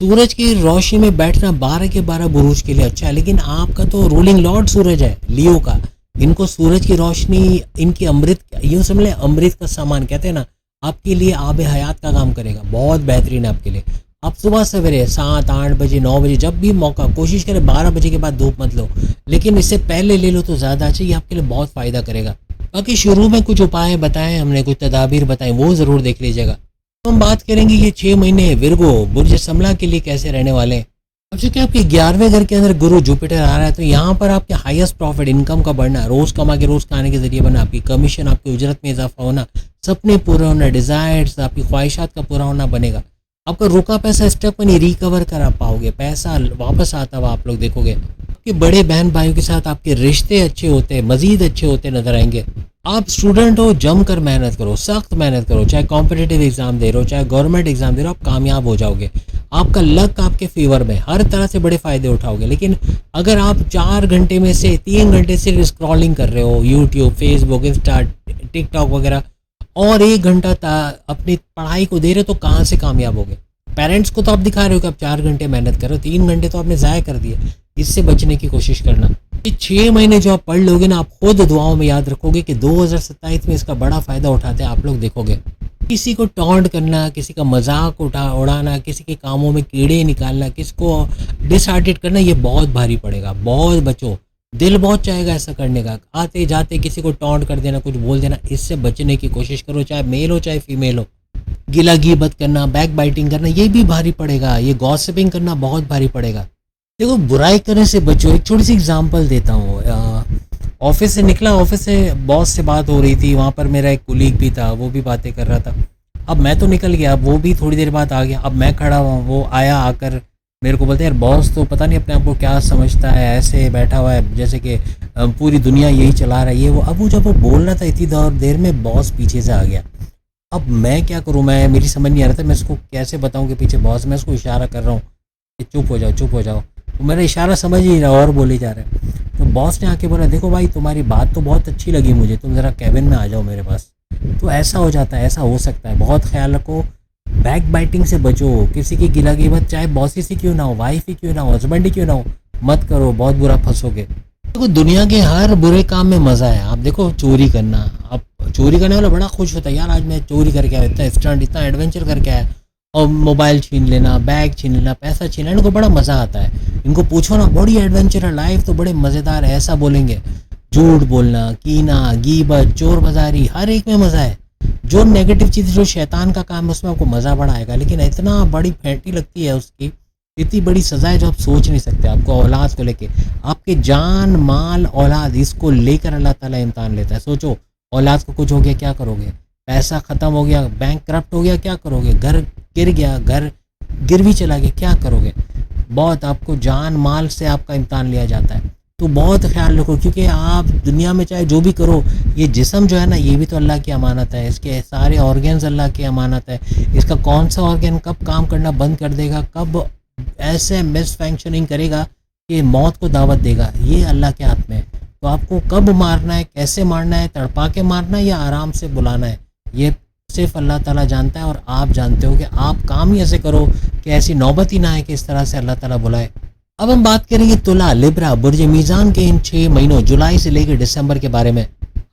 सूरज की रोशनी में बैठना 12 के 12 बुरूज के लिए अच्छा है, लेकिन आपका तो रूलिंग लॉर्ड सूरज है, लियो का। इनको सूरज की रोशनी, इनकी अमृत, यूँ समझ लें अमृत का सामान कहते हैं ना, आपके लिए आब हयात का काम करेगा, बहुत बेहतरीन है आपके लिए। आप सुबह सवेरे 7 8 बजे 9 बजे जब भी मौका, कोशिश करें 12 बजे के बाद धूप मत लो, लेकिन इससे पहले ले लो तो ज़्यादा अच्छा, ये आपके लिए बहुत फ़ायदा करेगा। बाकी शुरू में कुछ उपाय बताएं हमने, कुछ तदाबीर बताएं, वो ज़रूर देख लीजिएगा। तो हम बात करेंगे ये 6 महीने विर्गो बुर्ज समला के लिए कैसे रहने वाले हैं। अब चूँकि आपके 11वें घर के अंदर गुरु जुपिटर आ रहा है, तो यहाँ पर आपके हाईएस्ट प्रॉफिट, इनकम का बढ़ना, रोज़ कमा के रोज़ खाने के जरिए बनना, आपकी कमीशन, आपकी उजरत में इजाफा होना, सपने पूरे होना, डिज़ायर्स, आपकी ख्वाहिशात का पूरा होना बनेगा। आपका रुका पैसा स्टक मनी रिकवर करा पाओगे, पैसा वापस आता हुआ आप लोग देखोगे। आपके बड़े बहन भाइयों के साथ आपके रिश्ते अच्छे होते, मज़ीद अच्छे होते नजर आएंगे। आप स्टूडेंट हो, जम कर मेहनत करो, सख्त मेहनत करो, चाहे कॉम्पिटिटिव एग्जाम दे रहे हो, चाहे गवर्नमेंट एग्जाम दे रहे हो, आप कामयाब हो जाओगे। आपका लक आपके फेवर में, हर तरह से बड़े फ़ायदे उठाओगे। लेकिन अगर आप 4 घंटे में से 3 घंटे सिर्फ स्क्रॉलिंग कर रहे हो, यूट्यूब, फेसबुक, इंस्टा, टिकटॉक वगैरह, और 1 घंटा अपनी पढ़ाई को दे रहे हो, तो कहाँ से कामयाब होगे। पेरेंट्स को तो आप दिखा रहे हो कि आप 4 घंटे मेहनत कर रहे हो, 3 घंटे तो आपने ज़ाया कर दिए। इससे बचने की कोशिश करना। ये 6 महीने जो आप पढ़ लोगे ना, आप खुद दुआओं में याद रखोगे कि 2027 में इसका बड़ा फ़ायदा उठाते हैं आप लोग देखोगे। किसी को टॉन्ट करना, किसी का मजाक उड़ाना, किसी के कामों में कीड़े निकालना, किसी को डिसहार्टेड करना, ये बहुत भारी पड़ेगा, बहुत बचो। दिल बहुत चाहेगा ऐसा करने का, आते जाते किसी को टॉन्ट कर देना, कुछ बोल देना, इससे बचने की कोशिश करो, चाहे मेल हो चाहे फीमेल हो। गिला गिबत करना, बैक बाइटिंग करना, ये भी भारी पड़ेगा। ये गॉसिपिंग करना बहुत भारी पड़ेगा। देखो, बुराई करने से बचो। एक छोटी सी एग्जांपल देता हूँ। ऑफिस से निकला, ऑफिस से बॉस से बात हो रही थी, वहाँ पर मेरा एक कुलीग भी था, वो भी बातें कर रहा था। अब मैं तो निकल गया, अब वो भी थोड़ी देर बाद आ गया। अब मैं खड़ा हुआ, वो आया, आकर मेरे को बोलते हैं, यार बॉस तो पता नहीं अपने आप को क्या समझता है, ऐसे बैठा हुआ है जैसे कि पूरी दुनिया यही चला रहा है, ये वो। अब वो जब वो बोल रहा था इतनी देर में बॉस पीछे से आ गया। अब मैं क्या करूँ, मेरी समझ नहीं आ रहा था मैं इसको कैसे बताऊँ कि पीछे बॉस। मैं इसको इशारा कर रहा हूँ कि चुप हो जाओ, चुप हो जाओ। तो मेरा इशारा समझ ही नहीं रहा और बोले जा रहे हैं। तो बॉस ने आके बोला, देखो भाई, तुम्हारी बात तो बहुत अच्छी लगी मुझे, तुम ज़रा कैबिन में आ जाओ मेरे पास। तो ऐसा हो जाता है, ऐसा हो सकता है। बहुत ख्याल रखो, बैक बाइटिंग से बचो, किसी की गिला गिबत, चाहे बॉसी से क्यों ना हो, वाइफ ही क्यों ना हो, हस्बैंड ही क्यों ना हो, मत करो, बहुत बुरा फंसोगे। देखो, दुनिया के हर बुरे काम में मज़ा है। आप देखो, चोरी करना, अब चोरी करने वाला बड़ा खुश होता है, यार आज मैं चोरी करके आया, इतना स्टंट, इतना एडवेंचर करके आया। और मोबाइल छीन लेना, बैग छीन लेना, पैसा छीन लेना, इनको बड़ा मज़ा आता है। इनको पूछो ना, बड़ी एडवेंचर है लाइफ, तो बड़े मज़ेदार है, ऐसा बोलेंगे। झूठ बोलना, कीना, गीबत, चोर बाजारी, हर एक में मज़ा है। जो नेगेटिव चीज़, जो शैतान का काम है, उसमें आपको मज़ा बड़ा आएगा। लेकिन इतना बड़ी फैंटी लगती है उसकी, इतनी बड़ी सज़ा है जो आप सोच नहीं सकते। आपको औलाद को लेके, आपके जान माल औलाद, इसको लेकर अल्लाह ताला इम्तिहान लेता है। सोचो, औलाद को कुछ हो गया क्या करोगे, पैसा ख़त्म हो गया, बैंक करप्ट हो गया क्या करोगे, घर गिर गया, घर गिरवी चला गया क्या करोगे। बहुत आपको जान माल से आपका इम्तिहान लिया जाता है। तो बहुत ख्याल रखो, क्योंकि आप दुनिया में चाहे जो भी करो, ये जिस्म जो है ना, ये भी तो अल्लाह की अमानत है। इसके सारे ऑर्गन्स अल्लाह की अमानत है। इसका कौन सा ऑर्गन कब काम करना बंद कर देगा, कब ऐसे मिस फंक्शनिंग करेगा कि मौत को दावत देगा, ये अल्लाह के हाथ में है। तो आपको कब मारना है, कैसे मारना है, तड़पा के मारना है या आराम से बुलाना है, ये सिर्फ अल्लाह ताला जानता है। और आप जानते हो कि आप काम ही ऐसे करो कि ऐसी नौबत ही ना आए कि इस तरह से अल्लाह ताला बुलाए। अब हम बात करेंगे तुला, लिब्रा, बुर्ज मीज़ान के इन 6 महीनों जुलाई से लेकर दिसंबर के बारे में।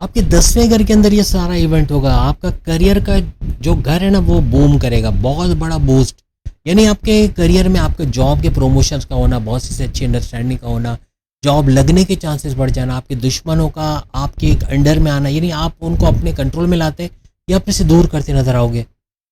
आपके 10वें घर के अंदर ये सारा इवेंट होगा। आपका करियर का जो घर है ना, वो बूम करेगा, बहुत बड़ा बूस्ट। यानी आपके करियर में आपके जॉब के प्रमोशंस का होना, बहुत से अच्छी अंडरस्टैंडिंग का होना, जॉब लगने के चांसेस बढ़ जाना, आपके दुश्मनों का आपके एक अंडर में आना, यानी आप उनको अपने कंट्रोल में लाते या अपने से दूर करते नजर आओगे।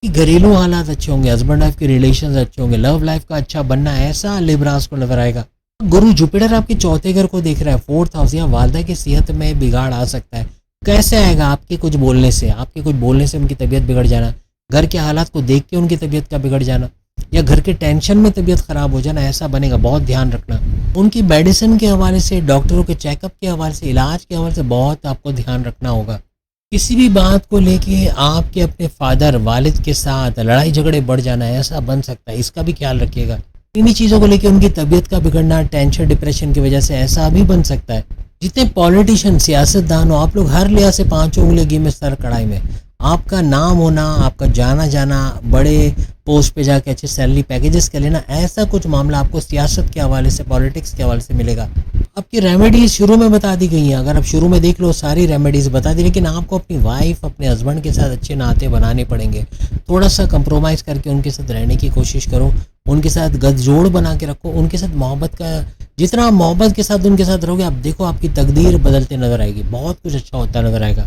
कि घरेलू हालात अच्छे होंगे, हस्बैंड वाइफ के रिलेशंस अच्छे होंगे, लव लाइफ का अच्छा बनना, ऐसा लिब्रास को नजर आएगा। गुरु जुपिटर आपके 4थे घर को देख रहा है, 4th हाउस। यहाँ वालदा की सेहत में बिगाड़ आ सकता है। कैसे आएगा, आपके कुछ बोलने से, आपके कुछ बोलने से उनकी तबीयत बिगड़ जाना, घर के हालात को देख के उनकी तबीयत का बिगड़ जाना, या घर के टेंशन में तबीयत खराब हो जाना, ऐसा बनेगा। बहुत ध्यान रखना। उनकी मेडिसिन के हवाले से, डॉक्टरों के चेकअप के हवाले से, इलाज के हवाले से बहुत आपको ध्यान रखना होगा। किसी भी बात को लेके आपके अपने फादर वालिद के साथ लड़ाई झगड़े बढ़ जाना, ऐसा बन सकता है, इसका भी ख्याल रखिएगा। इन्हीं चीज़ों को लेके उनकी तबीयत का बिगड़ना, टेंशन डिप्रेशन की वजह से ऐसा भी बन सकता है। जितने पॉलिटिशियन सियासतदान हो, आप लोग हर लिहाज से पाँचों उंगली में सर कढ़ाई में। आपका नाम होना, आपका जाना जाना, बड़े पोस्ट पे जाके अच्छे सैलरी पैकेजेस का लेना, ऐसा कुछ मामला आपको सियासत के हवाले से, पॉलिटिक्स के हवाले से मिलेगा। आपकी रेमेडीज शुरू में बता दी गई हैं, अगर आप शुरू में देख लो सारी रेमेडीज बता दी, लेकिन आपको अपनी वाइफ, अपने हस्बैंड के साथ अच्छे नाते बनाने पड़ेंगे। थोड़ा सा कंप्रोमाइज़ करके उनके साथ रहने की कोशिश करो, उनके साथ गठजोड़ बना के रखो, उनके साथ मोहब्बत का, जितना आप मोहब्बत के साथ उनके साथ रहोगे, आप देखो आपकी तकदीर बदलते नजर आएगी, बहुत कुछ अच्छा होता नजर आएगा।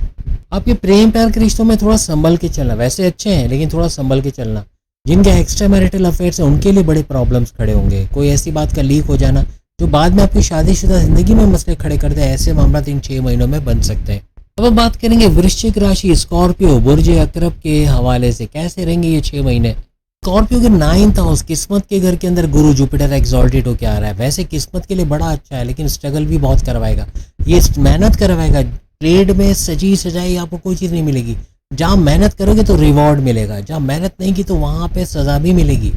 आपके प्रेम प्यार के रिश्तों में थोड़ा संभल के चलना, वैसे अच्छे हैं लेकिन थोड़ा संभल के चलना। जिनके एक्स्ट्रा मैरिटल अफेयर्स हैं उनके लिए बड़े प्रॉब्लम्स खड़े होंगे। कोई ऐसी बात का लीक हो जाना जो बाद में आपकी शादीशुदा जिंदगी में मसले खड़े कर दे, ऐसे मामला 3-6 महीनों में बन सकते हैं। अब हम बात करेंगे वृश्चिक राशि, स्कॉर्पियो, बुर्ज अकरब के हवाले से कैसे रहेंगे ये 6 महीने। स्कॉर्पियो के 9th हाउस, किस्मत के घर के अंदर गुरु जुपिटर एक्सॉल्टेड होकर आ रहा है। वैसे किस्मत के लिए बड़ा अच्छा है, लेकिन स्ट्रगल भी बहुत करवाएगा, ये मेहनत करवाएगा। ट्रेड में सजी सजाई आपको कोई चीज़ नहीं मिलेगी। जहाँ मेहनत करोगे तो रिवॉर्ड मिलेगा, जहाँ मेहनत नहीं की तो वहाँ पे सज़ा भी मिलेगी।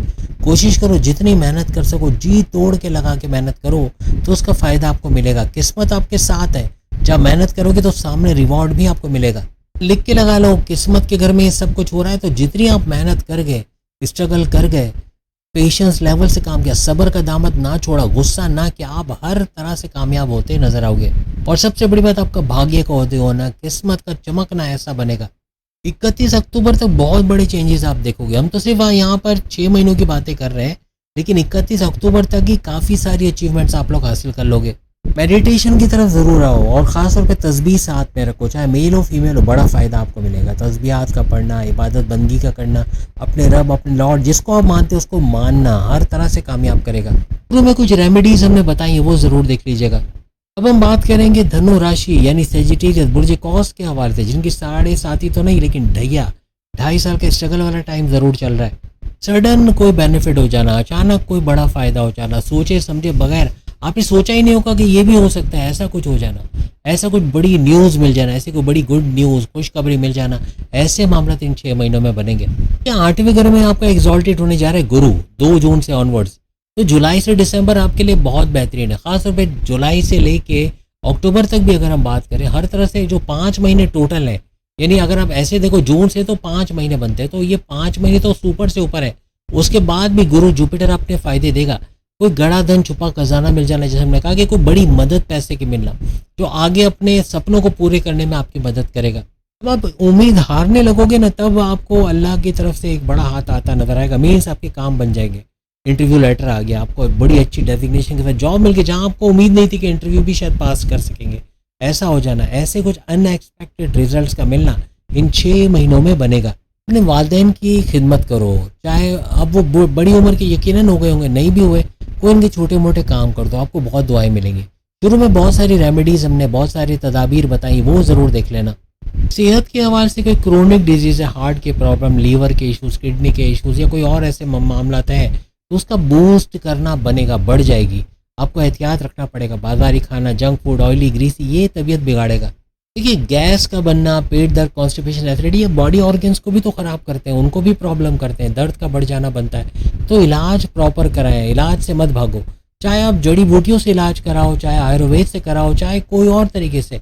कोशिश करो जितनी मेहनत कर सको, जी तोड़ के लगा के मेहनत करो तो उसका फ़ायदा आपको मिलेगा। किस्मत आपके साथ है, जहाँ मेहनत करोगे तो सामने रिवॉर्ड भी आपको मिलेगा। लिख के लगा लो, किस्मत के घर में ये सब कुछ हो रहा है, तो जितनी आप मेहनत कर गए, स्ट्रगल कर गए, पेशेंस लेवल से काम किया, सब्र का दामन ना छोड़ा, गुस्सा ना किया, आप हर तरह से कामयाब होते नजर आओगे। और सबसे बड़ी बात, आपका भाग्य का उदय होना, किस्मत का चमकना ऐसा बनेगा। 31 अक्टूबर तक बहुत बड़े चेंजेस आप देखोगे। हम तो सिर्फ यहाँ पर 6 महीनों की बातें कर रहे हैं, लेकिन 31 अक्टूबर तक ही काफ़ी सारी अचीवमेंट्स आप लोग हासिल कर लोगे। मेडिटेशन की तरफ ज़रूर आओ, और ख़ास तौर पे तस्बीह साथ में रखो, चाहे मेल हो फीमेल हो, बड़ा फ़ायदा आपको मिलेगा। तस्बीहात का पढ़ना, इबादत बंदगी का करना, अपने रब, अपने लॉर्ड, जिसको आप मानते हो उसको मानना हर तरह से कामयाब करेगा। शुरू में कुछ रेमेडीज़ हमने बताई हैं, वो ज़रूर देख लीजिएगा। अब हम बात करेंगे धनु राशि यानी सेजिटेरियस, बुर्ज कौस के हवाले से, जिनकी 7.5 तो नहीं लेकिन ढैया 2.5 साल का स्ट्रगल वाला टाइम ज़रूर चल रहा है। सडन कोई बेनिफिट हो जाना, अचानक कोई बड़ा फ़ायदा हो जाना, सोचे समझे बगैर, आपने सोचा ही नहीं होगा कि ये भी हो सकता है, ऐसा कुछ हो जाना, ऐसा कुछ बड़ी न्यूज़ मिल जाना, ऐसी कोई बड़ी गुड न्यूज़, खुशखबरी मिल जाना, ऐसे मामला 3-6 महीनों में बनेंगे। क्या 8वें घर में आपका एग्जॉल्टेड होने जा रहा है गुरु 2 जून से ऑनवर्ड्स, तो जुलाई से दिसंबर आपके लिए बहुत बेहतरीन है। ख़ासतौर पर जुलाई से लेके अक्टूबर तक भी अगर हम बात करें, हर तरह से जो 5 महीने टोटल है, यानी अगर आप ऐसे देखो जून से तो 5 महीने बनते हैं, तो ये 5 महीने तो सुपर से ऊपर है। उसके बाद भी गुरु जुपिटर अपने फायदे देगा। कोई गड़ा धन, छुपा खजाना मिल जाना, जैसे हमने कहा कि कोई बड़ी मदद पैसे की मिलना, जो आगे अपने सपनों को पूरे करने में आपकी मदद करेगा। जब आप उम्मीद हारने लगोगे ना, तब आपको अल्लाह की तरफ से एक बड़ा हाथ आता नजर आएगा। मीन्स आपके काम बन जाएंगे, इंटरव्यू लेटर आ गया, आपको बड़ी अच्छी डेजिग्नेशन के साथ जॉब मिल गई, जहाँ आपको उम्मीद नहीं थी कि इंटरव्यू भी शायद पास कर सकेंगे, ऐसा हो जाना। ऐसे कुछ अनएक्सपेक्टेड रिजल्ट्स का मिलना इन 6 महीनों में बनेगा। अपने वालिदैन की खिदमत करो, चाहे अब वो बड़ी उम्र के यकीनन हो गए होंगे, नहीं भी हुए, कोई इनके छोटे मोटे काम कर दो, आपको बहुत दुआएं मिलेंगी। शुरू में बहुत सारी रेमेडीज़ हमने, बहुत सारी तदाबीर बताई, वो ज़रूर देख लेना। सेहत के हवाले से कोई क्रोनिक डिजीज़ है, हार्ट के प्रॉब्लम, लीवर के इश्यूज़, किडनी के इश्यूज़, या कोई और ऐसे मामला है, तो उसका बूस्ट करना बनेगा, बढ़ जाएगी। आपको एहतियात रखना पड़ेगा। बाजारी खाना, जंक फूड, ऑयली, ग्रीसी, ये तबीयत बिगाड़ेगा। देखिए, गैस का बनना, पेट दर्द, कॉन्स्टिपेशन, एसिडिटी, ये बॉडी ऑर्गन्स को भी तो ख़राब करते हैं, उनको भी प्रॉब्लम करते हैं, दर्द का बढ़ जाना बनता है। तो इलाज प्रॉपर कराएं, इलाज से मत भागो। चाहे आप जड़ी बूटियों से इलाज कराओ, चाहे आयुर्वेद से कराओ, चाहे कोई और तरीके से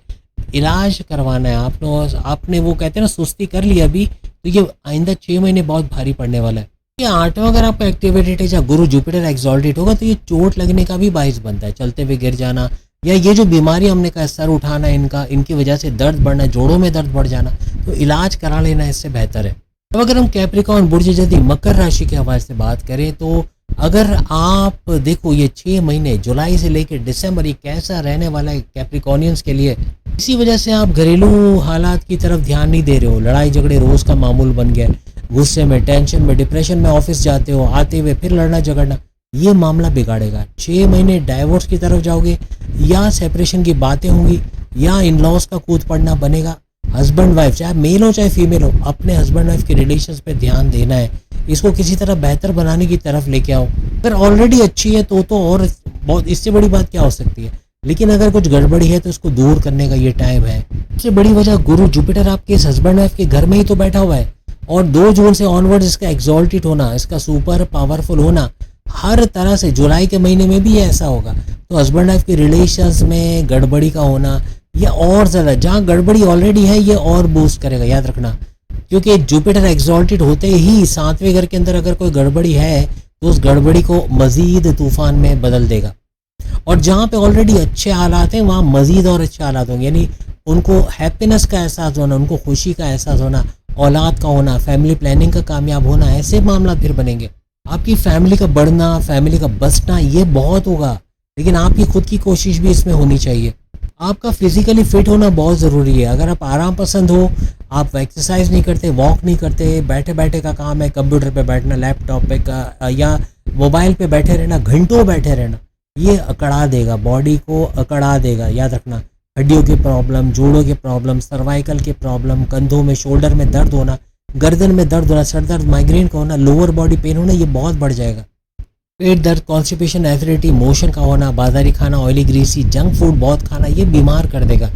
इलाज करवाना है। आपने वो कहते हैं ना, सुस्ती कर लिया अभी, तो ये आइंदा 6 महीने बहुत भारी पड़ने वाला है। ये 8वां अगर आपका एक्टिवेटेड है, जहाँ गुरु जुपिटर एक्सॉल्टेड होगा, तो ये चोट लगने का भी बाइस बनता है, चलते हुए गिर जाना, या ये जो बीमारी हमने कहा सर उठाना, इनकी वजह से दर्द बढ़ना, जोड़ों में दर्द बढ़ जाना, तो इलाज करा लेना इससे बेहतर है। अब अगर हम कैप्रिकॉर्न, बुर्ज जदी, मकर राशि के हवाले से बात करें, तो अगर आप देखो ये 6 महीने जुलाई से लेकर दिसंबर, ये कैसा रहने वाला है कैप्रिकॉर्नियंस के लिए। इसी वजह से आप घरेलू हालात की तरफ ध्यान नहीं दे रहे हो, लड़ाई झगड़े रोज़ का मामूल बन गया, गुस्से में, टेंशन में, डिप्रेशन में ऑफिस जाते हो, आते हुए फिर लड़ना झगड़ना, ये मामला बिगाड़ेगा। 6 महीने डाइवोर्स की तरफ जाओगे, या सेपरेशन की बातें होंगी, या इन लॉज का कूद पड़ना बनेगा। हस्बैंड वाइफ, चाहे मेल हो चाहे फीमेल हो, अपने हस्बैंड वाइफ के रिलेशंस पे ध्यान देना है, इसको किसी तरह बेहतर बनाने की तरफ लेके आओ। अगर ऑलरेडी अच्छी है तो और बहुत, इससे बड़ी बात क्या हो सकती है। लेकिन अगर कुछ गड़बड़ी है तो इसको दूर करने का ये टाइम है। सबसे बड़ी वजह, गुरु जुपिटर आपके इस हस्बैंड वाइफ के घर में ही तो बैठा हुआ है, और 2 जून से ऑनवर्ड इसका एग्जॉल्टेड होना, इसका सुपर पावरफुल होना, हर तरह से जुलाई के महीने में भी ये ऐसा होगा। तो हस्बैंड वाइफ के रिलेशंस में गड़बड़ी का होना, ये और ज़्यादा, जहाँ गड़बड़ी ऑलरेडी है ये और बूस्ट करेगा, याद रखना। क्योंकि जुपिटर एग्जॉल्टेड होते ही 7वें घर के अंदर अगर कोई गड़बड़ी है तो उस गड़बड़ी को मजीद तूफान में बदल देगा। और जहाँ पे ऑलरेडी अच्छे हालात हैं वहाँ मजीद और अच्छे हालात होंगे, यानी उनको हैप्पीनेस का एहसास होना, उनको खुशी का एहसास होना, औलाद का होना, फैमिली प्लानिंग का कामयाब होना, ऐसे मामला फिर बनेंगे। आपकी फैमिली का बढ़ना, फैमिली का बसना ये बहुत होगा, लेकिन आपकी खुद की कोशिश भी इसमें होनी चाहिए। आपका फिजिकली फिट होना बहुत ज़रूरी है। अगर आप आराम पसंद हो, आप एक्सरसाइज नहीं करते, वॉक नहीं करते, बैठे बैठे का काम है, कंप्यूटर पे बैठना, लैपटॉप पे का या मोबाइल पे बैठे रहना, घंटों बैठे रहना, ये अकड़ा देगा, बॉडी को अकड़ा देगा। याद रखना, हड्डियों के प्रॉब्लम, जोड़ों के प्रॉब्लम, सर्वाइकल के प्रॉब्लम, कंधों में शोल्डर में दर्द होना, गर्दन में दर्द होना, सर दर्द, माइग्रेन का होना, लोअर बॉडी पेन होना, ये बहुत बढ़ जाएगा। पेट दर्द, कॉन्स्टिपेशन, एसिडिटी, मोशन का होना, बाजारी खाना, ऑयली ग्रीसी, जंक फूड बहुत खाना, ये बीमार कर देगा।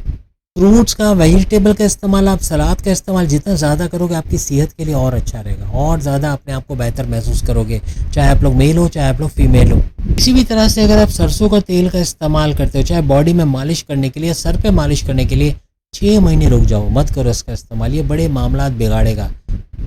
फ्रूट्स का, वेजिटेबल का इस्तेमाल, आप सलाद का इस्तेमाल जितना ज़्यादा करोगे आपकी सेहत के लिए और अच्छा रहेगा, और ज़्यादा अपने आप को बेहतर महसूस करोगे, चाहे आप लोग मेल हो चाहे आप लोग फीमेल हो। इसी भी तरह से अगर आप सरसों का तेल का इस्तेमाल करते हो, चाहे बॉडी में मालिश करने के लिए, सर पे मालिश करने के लिए, 6 महीने रुक जाओ, मत करो इसका इस्तेमाल, ये बड़े मामला बिगाड़ेगा।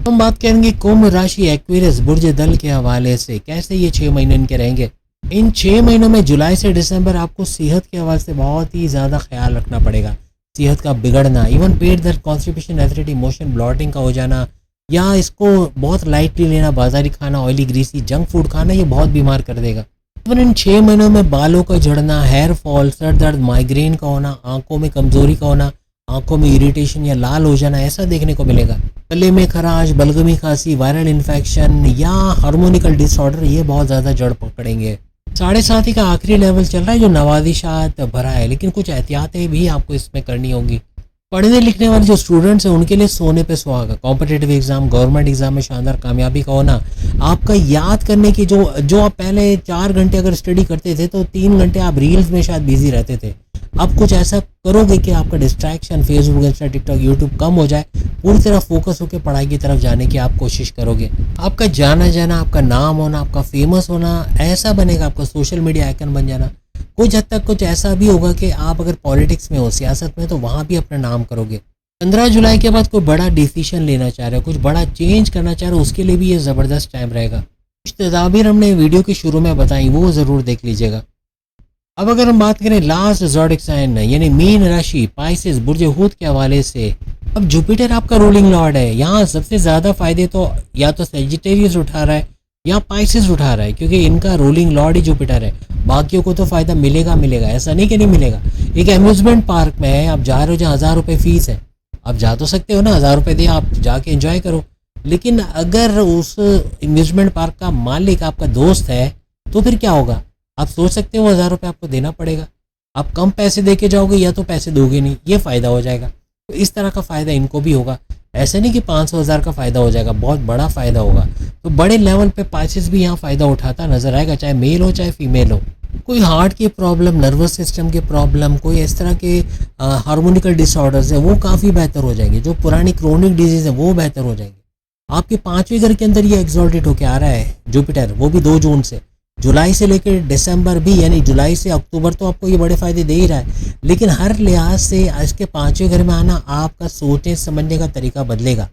हम बात करेंगे कुंभ राशि एक्वेरियस बुर्ज दल के हवाले से, कैसे ये 6 महीने इनके रहेंगे। इन 6 महीनों में जुलाई से दिसंबर आपको सेहत के हवाले से बहुत ही ज़्यादा ख्याल रखना पड़ेगा। सेहत का बिगड़ना, इवन पेट दर्द, कॉन्स्टिपेशन, एसिडिटी, मोशन, ब्लॉटिंग का हो जाना, या इसको बहुत लाइटली लेना, बाजारी खाना, ऑयली ग्रीसी, जंक फूड खाना, ये बहुत बीमार कर देगा। इवन इन 6 महीनों में बालों का झड़ना, हेयर फॉल, सर दर्द, माइग्रेन का होना, आंखों में कमजोरी का होना, आंखों में इरिटेशन या लाल हो जाना, ऐसा देखने को मिलेगा। गले में खराश, बलगमी खांसी, वायरल इन्फेक्शन या हार्मोनिकल डिसऑर्डर, ये बहुत ज़्यादा जड़ पकड़ेंगे। 7.5 का आखिरी लेवल चल रहा है जो नवादिशात भरा है, लेकिन कुछ एहतियातें भी आपको इसमें करनी होंगी। पढ़ने लिखने वाले जो स्टूडेंट्स हैं उनके लिए सोने पे सुहागा। कॉम्पिटिटिव एग्जाम, गवर्नमेंट एग्जाम में शानदार कामयाबी का होना, आपका याद करने की जो आप पहले 4 घंटे अगर स्टडी करते थे तो 3 घंटे आप रील्स में शायद बिजी रहते थे, अब कुछ ऐसा करोगे कि आपका distraction Facebook, Insta, TikTok, YouTube कम हो जाए, पूरी तरह फोकस होकर पढ़ाई की तरफ जाने की आप कोशिश करोगे। आपका जाना जाना, आपका नाम होना, आपका फेमस होना ऐसा बनेगा, आपका सोशल मीडिया आइकन बन जाना। कुछ हद तक कुछ ऐसा भी होगा कि आप अगर पॉलिटिक्स में हो, सियासत में, तो वहाँ भी अपना नाम करोगे। 15 जुलाई के बाद कोई बड़ा डिसीजन लेना चाह रहे हो, कुछ बड़ा चेंज करना चाह रहे हो, उसके लिए भी ये ज़बरदस्त टाइम रहेगा। कुछ तदाबीर हमने वीडियो के शुरू में बताई, वो ज़रूर देख लीजिएगा। अब अगर हम बात करें लास्ट ज़ोडिक साइन यानी मीन राशि पाइसेस बुर्ज हूत के हवाले से, अब जुपिटर आपका रूलिंग लॉर्ड है, यहाँ सबसे ज़्यादा फायदे तो या तो सेजिटेरियस उठा रहा है या पाइसेस उठा रहा है, क्योंकि इनका रूलिंग लॉर्ड ही जुपिटर है। बाकियों को तो फ़ायदा मिलेगा मिलेगा, ऐसा नहीं कि नहीं मिलेगा। एक एम्यूजमेंट पार्क में है, आप जा रहे हो जहाँ 1000 रुपये फीस है, आप जा तो सकते हो ना, 1000 रुपये दिए आप जाके एंजॉय करो। लेकिन अगर उस एम्यूजमेंट पार्क का मालिक आपका दोस्त है तो फिर क्या होगा, आप सोच सकते हो 1000 रुपये आपको देना पड़ेगा, आप कम पैसे दे के जाओगे या तो पैसे दोगे नहीं, ये फ़ायदा हो जाएगा। तो इस तरह का फ़ायदा इनको भी होगा, ऐसे नहीं कि 500,000 का फ़ायदा हो जाएगा, बहुत बड़ा फ़ायदा होगा। तो बड़े लेवल पे पाइसेस भी यहाँ फ़ायदा उठाता नज़र आएगा, चाहे मेल हो चाहे फीमेल हो। कोई हार्ट की प्रॉब्लम, नर्वस सिस्टम के प्रॉब्लम, कोई इस तरह के हार्मोनिकल डिसऑर्डर्स है वो काफ़ी बेहतर हो जाएंगे, जो पुरानी क्रोनिक डिजीज़ है वो बेहतर हो जाएंगे। आपके 5वें घर के अंदर ये एग्जॉल्टेड होकर आ रहा है जुपिटर, वो भी 2 जून से। जुलाई से लेकर दिसंबर भी, यानी जुलाई से अक्टूबर तो आपको ये बड़े फ़ायदे दे ही रहा है, लेकिन हर लिहाज से इसके 5वें घर में आना आपका सोचने समझने का तरीका बदलेगा।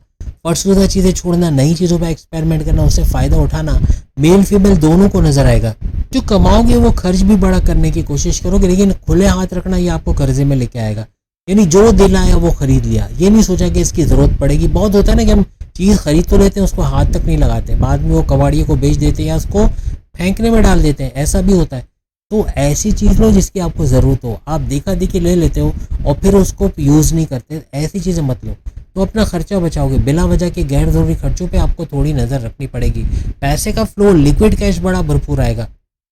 फर्सुदा चीज़ें छोड़ना, नई चीज़ों पर एक्सपेरिमेंट करना, उससे फ़ायदा उठाना मेल फीमेल दोनों को नज़र आएगा। जो कमाओगे वो खर्च भी बड़ा करने की कोशिश करोगे, लेकिन खुले हाथ रखना ये आपको कर्जे में लेके आएगा। यानी जो दिल आया वो खरीद लिया, ये नहीं सोचा कि इसकी ज़रूरत पड़ेगी। बहुत होता है ना कि हम चीज़ खरीद तो लेते हैं, उसको हाथ तक नहीं लगाते, बाद में वो कबाड़ियों को बेच देते हैं या उसको फेंकने में डाल देते हैं, ऐसा भी होता है। तो ऐसी चीज़ लो जिसकी आपको ज़रूरत हो, आप देखा देखी ले लेते हो और फिर उसको यूज़ नहीं करते, ऐसी चीज़ें मत लो, तो अपना खर्चा बचाओगे। बिला वजह के गैर ज़रूरी खर्चों पे आपको थोड़ी नज़र रखनी पड़ेगी। पैसे का फ्लो, लिक्विड कैश बड़ा भरपूर आएगा।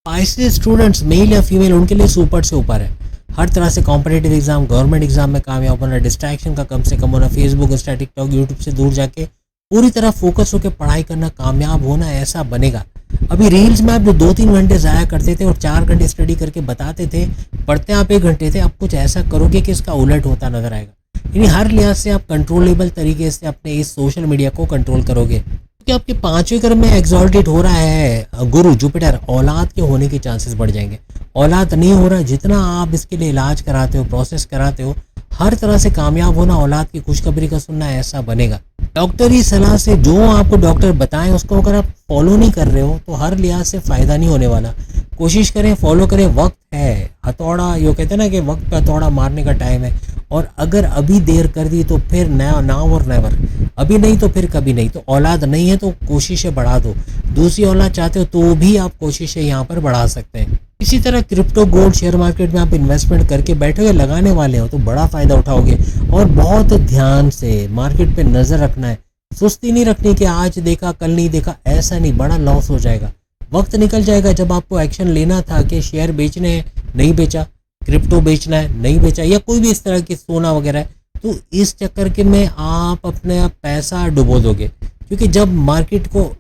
पाइसेस स्टूडेंट्स मेल या फीमेल उनके लिए सुपर से ऊपर है। हर तरह से कॉम्पिटिटिव एग्जाम, गवर्नमेंट एग्जाम में कामयाब होना, डिस्ट्रैक्शन का कम से कम होना, फेसबुक, इंस्टा, टिकटॉक, यूट्यूब से दूर जाके पूरी तरह फोकस होकर पढ़ाई करना, कामयाब होना, ऐसा बनेगा। अभी रील्स में आप जो 2-3 घंटे ज़ाया करते थे और 4 घंटे स्टडी करके बताते थे, पढ़ते आप 1 घंटे थे, अब कुछ ऐसा करोगे कि इसका उलट होता नजर आएगा। यानी हर लिहाज से आप कंट्रोलेबल तरीके से अपने इस सोशल मीडिया को कंट्रोल करोगे, क्योंकि आपके 5वें घर में एग्जॉल्टेड हो रहा है गुरु जुपिटर, औलाद के होने के चांसेस बढ़ जाएंगे। औलाद नहीं हो रहा, जितना आप इसके लिए इलाज कराते हो, प्रोसेस कराते हो, हर तरह से कामयाब होना, औलाद की खुशखबरी का सुनना, ऐसा बनेगा। डॉक्टरी सलाह से जो आपको डॉक्टर बताएं उसको अगर आप फॉलो नहीं कर रहे हो तो हर लिहाज से फ़ायदा नहीं होने वाला। कोशिश करें, फॉलो करें, वक्त है, हथौड़ा, यो कहते हैं ना कि वक्त पे हथौड़ा मारने का टाइम है, और अगर अभी देर कर दी तो फिर नाउ और नेवर, अभी नहीं तो फिर कभी नहीं। तो औलाद नहीं है तो कोशिशें बढ़ा दो, दूसरी औलाद चाहते हो तो भी आप कोशिशें यहाँ पर बढ़ा सकते हैं। इसी तरह क्रिप्टो, गोल्ड, शेयर मार्केट में आप इन्वेस्टमेंट करके बैठे हुए लगाने वाले हो तो बड़ा फ़ायदा उठाओगे, और बहुत ध्यान से मार्केट पे नज़र रखना है। सुस्ती नहीं रखनी कि आज देखा कल नहीं देखा, ऐसा नहीं, बड़ा लॉस हो जाएगा। वक्त निकल जाएगा जब आपको एक्शन लेना था कि शेयर बेचने हैं, नहीं बेचा, क्रिप्टो बेचना है, नहीं बेचा, या कोई भी इस तरह की सोना वगैरह है, तो इस चक्कर के में आप अपने पैसा डुबो दोगे। क्योंकि जब मार्केट को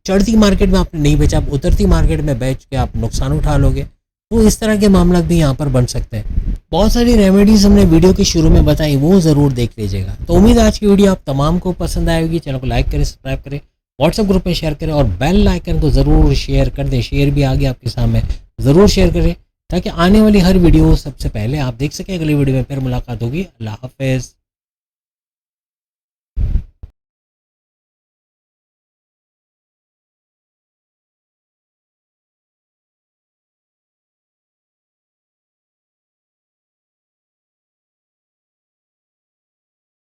चढ़ती मार्केट में आपने नहीं बेचा, आप उतरती मार्केट में बेच के आप नुकसान उठा लोगे। तो इस तरह के मामला भी यहाँ पर बन सकते हैं। बहुत सारी रेमेडीज हमने वीडियो के शुरू में बताई, वो ज़रूर देख लीजिएगा। तो उम्मीद है आज की वीडियो आप तमाम को पसंद आएगी। चैनल को लाइक करें, सब्सक्राइब करें, व्हाट्सएप ग्रुप में शेयर करें, और बेल आइकन को ज़रूर शेयर कर दें। शेयर भी आ गया आपके सामने, ज़रूर शेयर करें ताकि आने वाली हर वीडियो सबसे पहले आप देख सकें। अगली वीडियो में फिर मुलाकात होगी। अल्लाह हाफ़िज़।